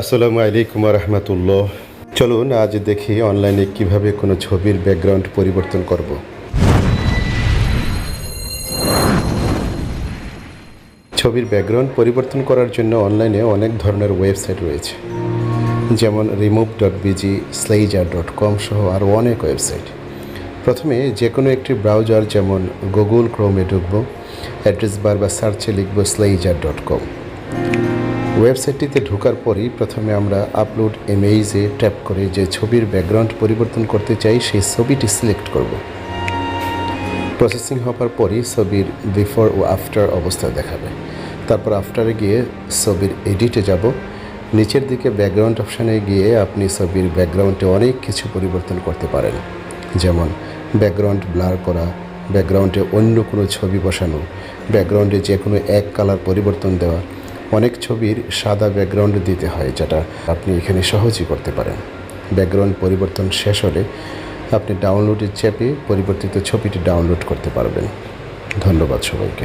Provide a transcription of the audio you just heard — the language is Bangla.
আসসালামু আলাইকুম রহমতুল্লাহ। চলুন আজ দেখি অনলাইনে কিভাবে কোনো ছবির ব্যাকগ্রাউন্ড পরিবর্তন করব। ছবির ব্যাকগ্রাউন্ড পরিবর্তন করার জন্য অনলাইনে অনেক ধরনের ওয়েবসাইট রয়েছে, যেমন remove.bg, slayer.com সহ আরও অনেক ওয়েবসাইট। প্রথমে যে কোনো একটি ব্রাউজার যেমন গুগল ক্রোমে ঢুকব, অ্যাড্রেস বার বা সার্চে লিখব slayer.com। ওয়েবসাইটটিতে ঢোকার পরই প্রথমে আমরা আপলোড ইমেজে ট্যাপ করে যে ছবির ব্যাকগ্রাউন্ড পরিবর্তন করতে চাই সেই ছবিটি সিলেক্ট করব। প্রসেসিং হওয়ার পরই ছবির বিফোর ও আফটার অবস্থা দেখাবে। তারপর আফটারে গিয়ে ছবির এডিটে যাব। নিচের দিকে ব্যাকগ্রাউন্ড অপশানে গিয়ে আপনি ছবির ব্যাকগ্রাউন্ডে অনেক কিছু পরিবর্তন করতে পারেন, যেমন ব্যাকগ্রাউন্ড ব্লার করা, ব্যাকগ্রাউন্ডে অন্য কোনো ছবি বসানো, ব্যাকগ্রাউন্ডে যে কোনো এক কালার পরিবর্তন দেওয়া। অনেক ছবির সাদা ব্যাকগ্রাউন্ড দিতে হয়, যেটা আপনি এখানে সহজেই করতে পারেন। ব্যাকগ্রাউন্ড পরিবর্তন শেষ হলে আপনি ডাউনলোডে চেপে পরিবর্তিত ছবিটি ডাউনলোড করতে পারবেন। ধন্যবাদ সবাইকে।